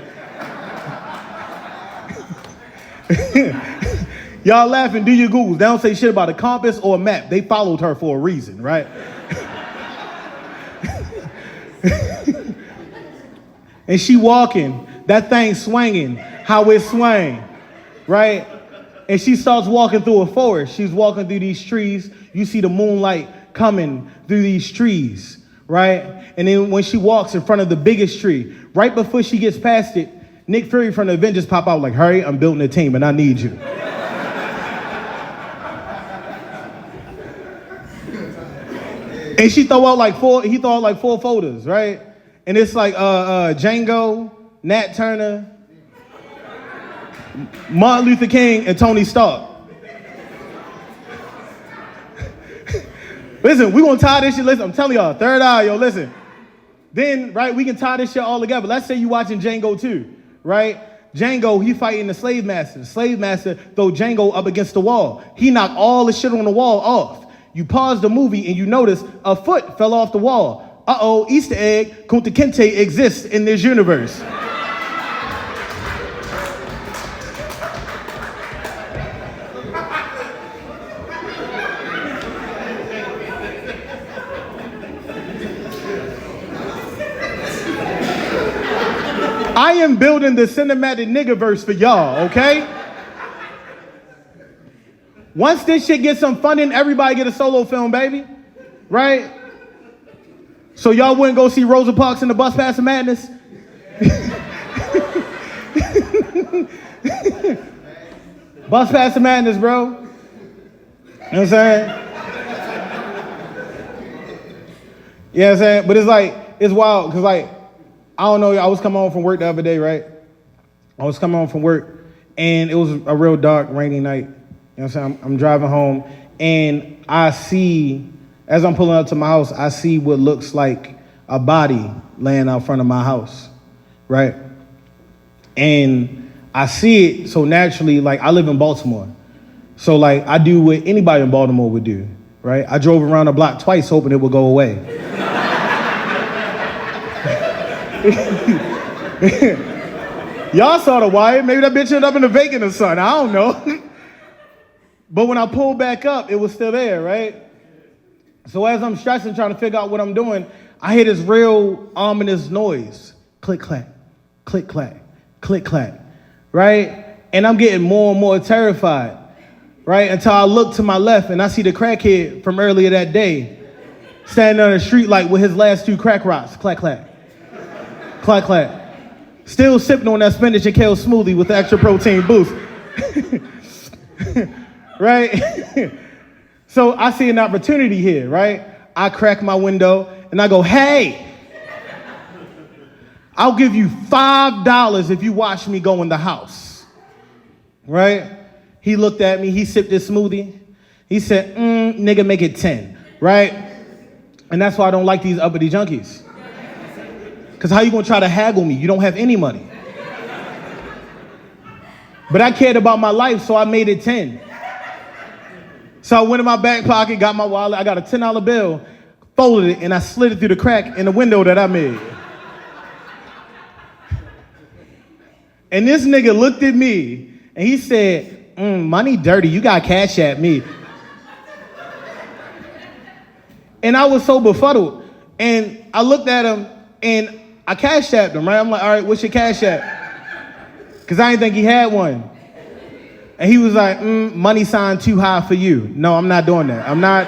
Y'all laughing, do your Googles. They don't say shit about a compass or a map. They followed her for a reason, right? And she walking, that thing swinging, how it swang, right? And she starts walking through a forest. She's walking through these trees. You see the moonlight coming through these trees, right? And then when she walks in front of the biggest tree, right before she gets past it, Nick Fury from the Avengers pop out like, hurry, I'm building a team and I need you. And he throw out like four folders, right? And it's like Django, Nat Turner, Martin Luther King, and Tony Stark. Listen, we gonna tie this shit. Listen, I'm telling y'all, third eye, yo, listen. Then, right, we can tie this shit all together. Let's say you watching Django 2, right? Django, he fighting the slave master. The slave master throw Django up against the wall. He knocked all the shit on the wall off. You pause the movie and you notice a foot fell off the wall. Uh-oh, Easter egg, Kunta Kinte exists in this universe. I am building the cinematic niggaverse for y'all, okay? Once this shit gets some funding, everybody get a solo film, baby. Right? So y'all wouldn't go see Rosa Parks in the Bus Pass of Madness? Bus Pass of Madness, bro. You know what I'm saying? You know what I'm saying? But it's like, it's wild, because like, I don't know, I was coming home from work the other day, right? I was coming home from work, and it was a real dark, rainy night. You know what I'm saying? I'm driving home, and I see, as I'm pulling up to my house, I see what looks like a body laying out front of my house, right? And I see it, so naturally, like, I live in Baltimore. So, like, I do what anybody in Baltimore would do, right? I drove around the block twice hoping it would go away. Y'all saw the wire. Maybe that bitch ended up in the vacant or something. I don't know. But when I pulled back up, it was still there, right? So as I'm stressing, trying to figure out what I'm doing, I hear this real ominous noise. Click, clack, click, clack, click, clack, right? And I'm getting more and more terrified, right? Until I look to my left and I see the crackhead from earlier that day standing on the street light with his last two crack rocks. Clack, clack, clack, clack. Still sipping on that spinach and kale smoothie with the extra protein boost. Right? So I see an opportunity here, right? I crack my window and I go, hey, I'll give you $5 if you watch me go in the house, right? He looked at me, he sipped his smoothie. He said, nigga, make it 10, right? And that's why I don't like these uppity junkies. Because how you gonna try to haggle me? You don't have any money. But I cared about my life, so I made it 10. So I went in my back pocket, got my wallet, I got a $10 bill, folded it, and I slid it through the crack in the window that I made. And this nigga looked at me, and he said, money dirty, you got cash at me. And I was so befuddled. And I looked at him, and I cash apped him, right? I'm like, all right, what's your cash app? Because I didn't think he had one. And he was like, money sign too high for you. No, I'm not doing that. I'm not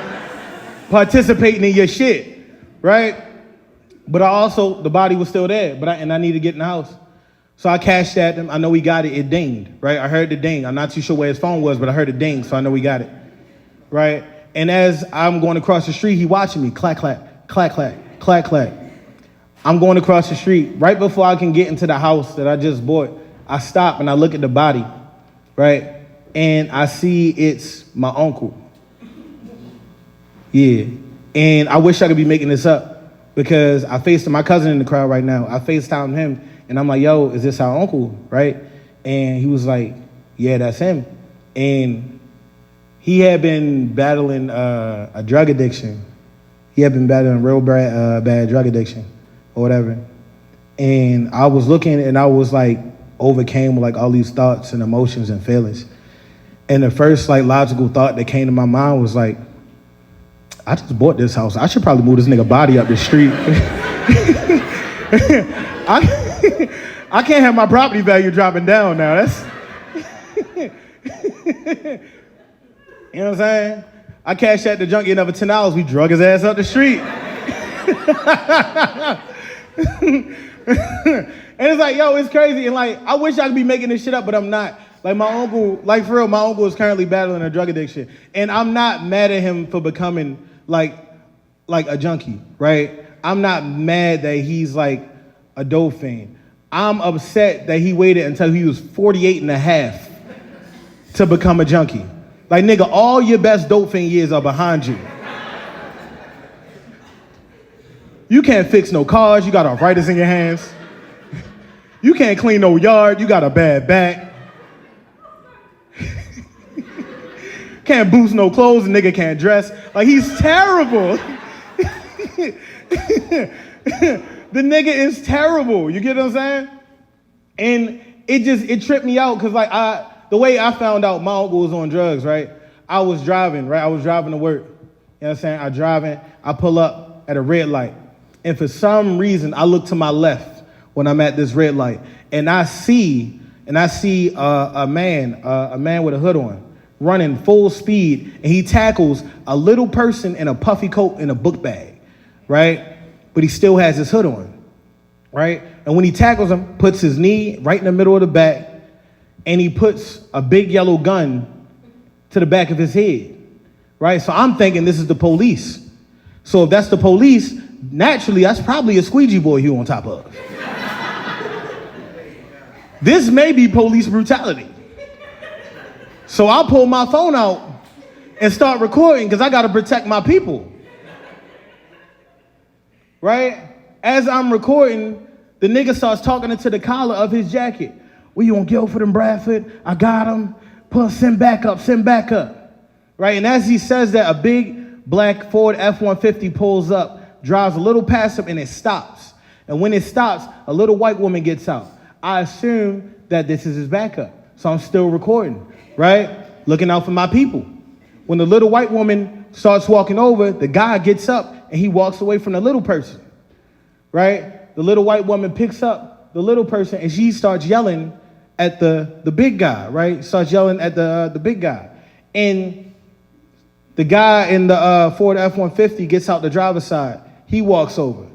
participating in your shit, right? But I also, the body was still there, and I need to get in the house. So I cashed at him. I know he got it. It dinged, right? I heard the ding. I'm not too sure where his phone was, but I heard it ding, so I know he got it, right? And as I'm going across the street, he watching me. Clack, clack, clack, clack, clack, clack. I'm going across the street. Right before I can get into the house that I just bought, I stop and I look at the body, right? And I see it's my uncle. Yeah. And I wish I could be making this up because I FaceTime my cousin in the crowd right now. I FaceTime him and I'm like, yo, is this our uncle, right? And he was like, yeah, that's him. And he had been battling a drug addiction. He had been battling real bad drug addiction or whatever. And I was looking and I was like overcame with like all these thoughts and emotions and feelings. And the first like logical thought that came to my mind was like, I just bought this house. I should probably move this nigga body up the street. I can't have my property value dropping down now. That's you know what I'm saying? I cashed out the junkie another $10. We drug his ass up the street. And it's like, yo, it's crazy. And like, I wish I could be making this shit up, but I'm not. Like my uncle, like for real, my uncle is currently battling a drug addiction. And I'm not mad at him for becoming like a junkie, right? I'm not mad that he's like a dope fiend. I'm upset that he waited until he was 48 and a half to become a junkie. Like, nigga, all your best dope fiend years are behind you. You can't fix no cars, you got arthritis in your hands. You can't clean no yard, you got a bad back. Can't boost no clothes, a nigga can't dress. Like, he's terrible. The nigga is terrible, you get what I'm saying? And it tripped me out, because like the way I found out my uncle was on drugs, right? I was driving to work. You know what I'm saying? I pull up at a red light. And for some reason, I look to my left when I'm at this red light. And I see a man with a hood on, running full speed. And he tackles a little person in a puffy coat and a book bag, right? But he still has his hood on, right? And when he tackles him, puts his knee right in the middle of the back, and he puts a big yellow gun to the back of his head, right? So I'm thinking this is the police. So if that's the police, naturally, that's probably a squeegee boy he on top of. This may be police brutality. So I pull my phone out and start recording because I got to protect my people. Right? As I'm recording, the nigga starts talking into the collar of his jacket. We on Guilford and Bradford. I got him. Send back up. Right? And as he says that, a big black Ford F-150 pulls up, drives a little past him, and it stops. And when it stops, a little white woman gets out. I assume that this is his backup. So I'm still recording, right? Looking out for my people. When the little white woman starts walking over, the guy gets up and he walks away from the little person, right? The little white woman picks up the little person and she starts yelling at the big guy, right? Starts yelling at the big guy. And the guy in the Ford F-150 gets out the driver's side. He walks over,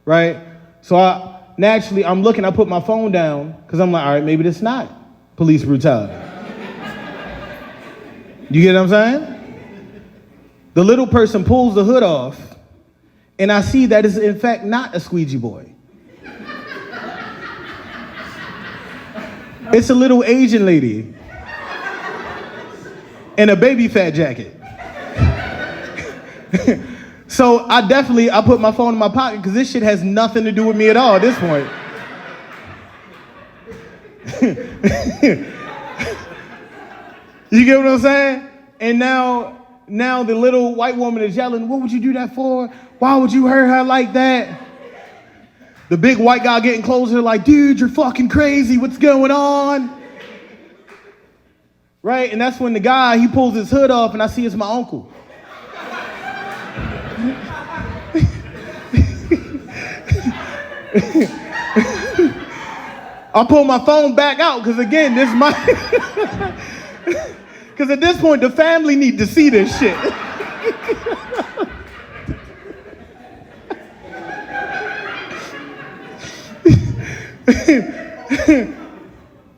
right? So I'm looking, I put my phone down because I'm like, all right, maybe this not police brutality. You get what I'm saying? The little person pulls the hood off, and I see that it's in fact not a squeegee boy. It's a little Asian lady in a baby fat jacket. So I put my phone in my pocket because this shit has nothing to do with me at all at this point. You get what I'm saying? And now the little white woman is yelling, what would you do that for? Why would you hurt her like that? The big white guy getting closer like, dude, you're fucking crazy. What's going on? Right? And that's when the guy, he pulls his hood off and I see it's my uncle. I pull my phone back out because again, this might... Because at this point, the family need to see this shit.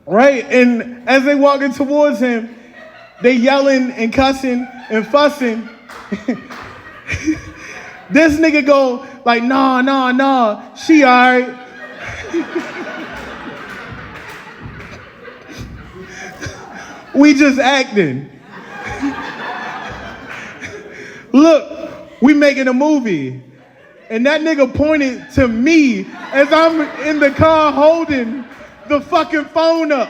Right? And as they walking towards him, they yelling and cussing and fussing. This nigga go like, nah, she all right. We just acting. Look, we making a movie. And that nigga pointed to me as I'm in the car holding the fucking phone up.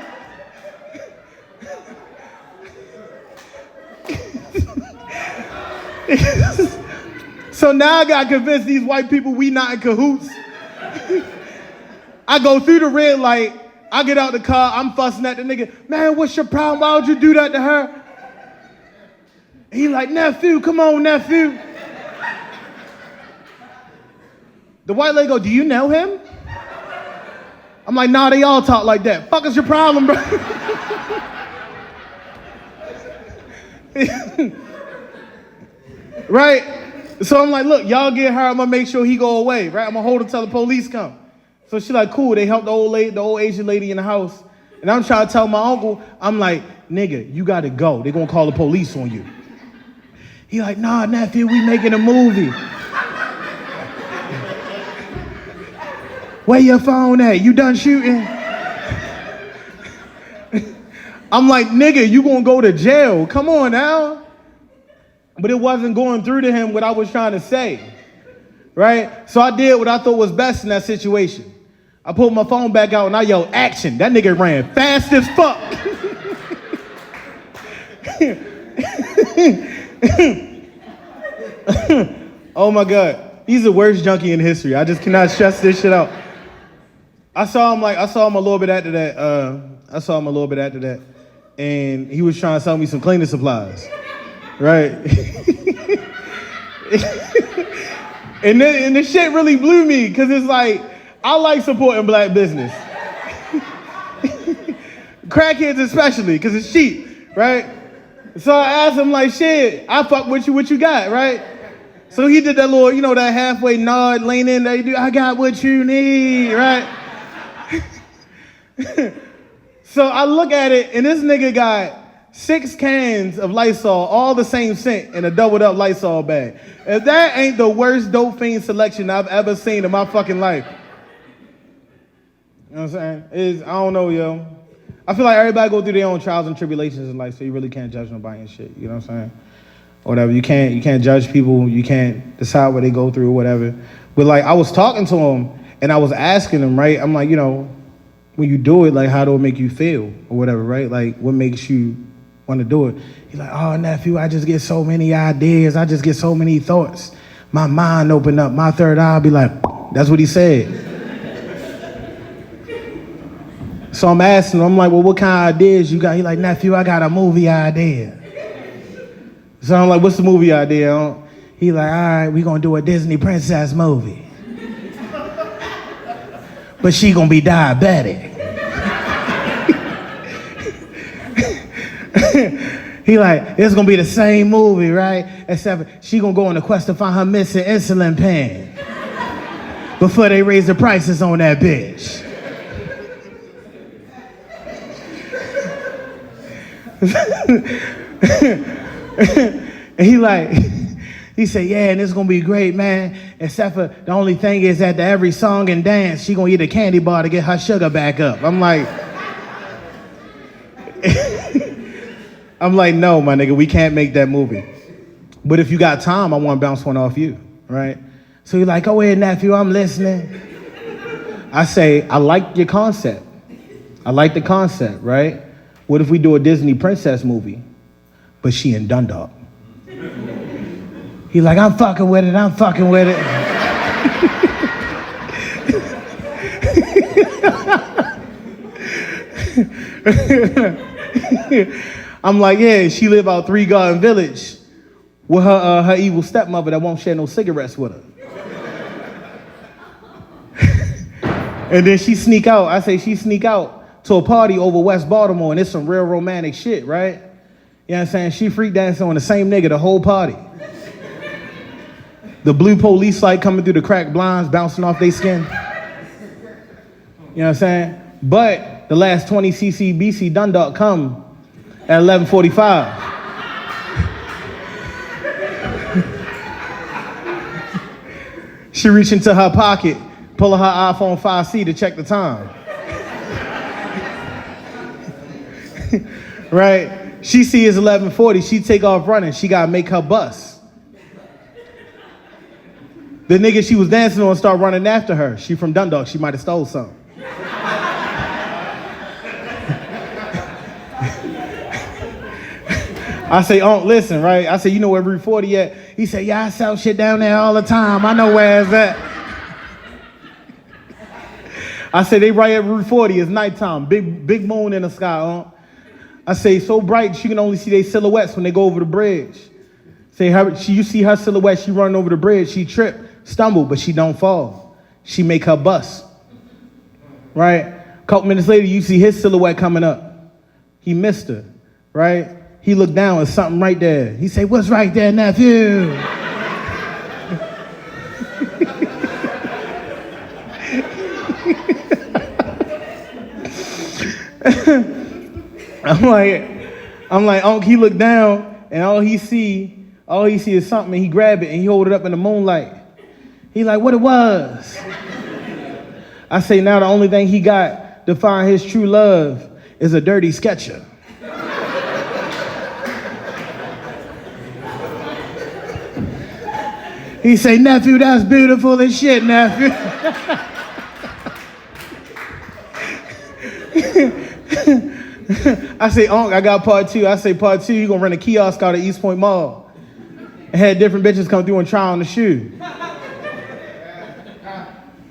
So now I got convinced these white people we not in cahoots. I go through the red light, I get out the car, I'm fussing at the nigga, man, what's your problem? Why would you do that to her? And he like, nephew, come on, nephew. The white lady go, do you know him? I'm like, nah, they all talk like that. Fuck is your problem, bro? Right? So I'm like, look, y'all get her, I'm gonna make sure he go away, right? I'm gonna hold him till the police come. So she like, cool, they helped the old Asian lady in the house. And I'm trying to tell my uncle, I'm like, nigga, you gotta go. They gonna call the police on you. He like, nah, nephew, we making a movie. Where your phone at? You done shooting? I'm like, nigga, you gonna go to jail. Come on now. But it wasn't going through to him what I was trying to say, right? So I did what I thought was best in that situation. I pulled my phone back out and I yelled, action. That nigga ran fast as fuck. Oh my God. He's the worst junkie in history. I just cannot stress this shit out. I saw him a little bit after that. And he was trying to sell me some cleaning supplies. Right? and the shit really blew me because it's like, I like supporting black business. Crackheads especially, because it's cheap, right? So I asked him like, shit, I fuck with you, what you got, right? So he did that little, that halfway nod, lean in there, I got what you need, right? So I look at it, and this nigga got 6 cans of Lysol, all the same scent, in a doubled up Lysol bag. If that ain't the worst dope fiend selection I've ever seen in my fucking life. You know what I'm saying? I don't know, yo. I feel like everybody go through their own trials and tribulations in life, so you really can't judge nobody and shit. You know what I'm saying? Or whatever. You can't judge people. You can't decide what they go through or whatever. But like, I was talking to him, and I was asking him, right? I'm like, when you do it, like, how do it make you feel or whatever, right? Like, what makes you want to do it? He's like, oh, nephew, I just get so many ideas. I just get so many thoughts. My mind open up. My third eye be like, that's what he said. So I'm asking him, I'm like, well, what kind of ideas you got? He like, nephew, I got a movie idea. So I'm like, what's the movie idea? He like, all right, we gonna do a Disney princess movie. But she gonna be diabetic. He like, it's gonna be the same movie, right? Except she gonna go on a quest to find her missing insulin pen before they raise the prices on that bitch. And he said, yeah, and it's gonna be great, man. Except for the only thing is that every song and dance, she gonna eat a candy bar to get her sugar back up. I'm like, no, my nigga, we can't make that movie. But if you got time, I wanna bounce one off you, right? So you're like, go ahead, nephew, I'm listening. I say, I like your concept. I like the concept, right? What if we do a Disney princess movie, but she in Dundalk? He like, I'm fucking with it. I'm like, yeah, she live out 3 Garden Village with her evil stepmother that won't share no cigarettes with her. And then she sneak out. I say she sneak out to a party over West Baltimore, and it's some real romantic shit, right? You know what I'm saying? She freak dancing on the same nigga the whole party. The blue police light coming through the cracked blinds, bouncing off their skin. You know what I'm saying? But the last 20 CCBC Dundalk come at 11:45. She reach into her pocket, pull her iPhone 5C to check the time. Right? She see it's 11:40. She take off running. She gotta make her bus. The nigga she was dancing on start running after her. She from Dundalk. She might have stole something. I say, listen, right? I say, you know where Route 40 at? He said, yeah, I sell shit down there all the time. I know where it's at. I said, they right at Route 40. It's nighttime. Big moon in the sky. I say, so bright, she can only see their silhouettes when they go over the bridge. Say, you see her silhouette, she running over the bridge. She trip, stumble, but she don't fall. She make her bust. Right? A couple minutes later, you see his silhouette coming up. He missed her, right? He looked down, there's something right there. He say, what's right there, nephew? I'm like, Unc, he looked down, and all he see is something, and he grab it, and he hold it up in the moonlight. He like, what it was? I say, now the only thing he got to find his true love is a dirty Sketcher. He say, nephew, that's beautiful as shit, nephew. I say, Unc, I got part two. I say, part two, you gonna rent a kiosk out at East Point Mall. And had different bitches come through and try on the shoe.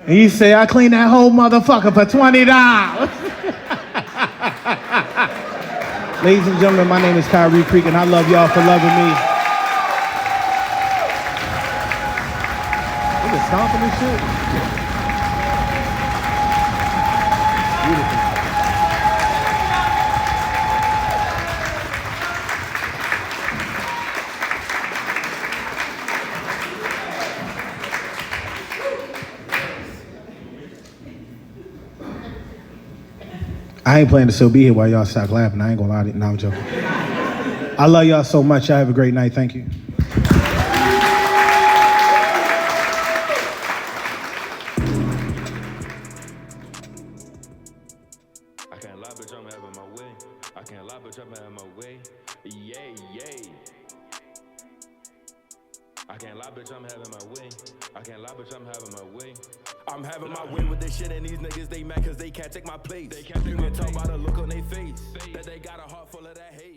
And he say, I clean that whole motherfucker for $20. Ladies and gentlemen, my name is Khairy Creek, and I love y'all for loving me. Look at stomping this shit. Beautiful. I ain't planning to still be here while y'all stop laughing. I ain't gonna lie to you. No, I'm joking. I love y'all so much. Y'all have a great night. Thank you. I can't lie, bitch, I'm having my way. I can't lie, bitch, I'm having my way. Yay, yay. I can't lie, bitch, I'm having my way. I can't lie, bitch, I'm having my way. I'm having my way with this shit, and these niggas, they mad cause they can't take my place. You can tell by the look on their face that they got a heart full of that hate.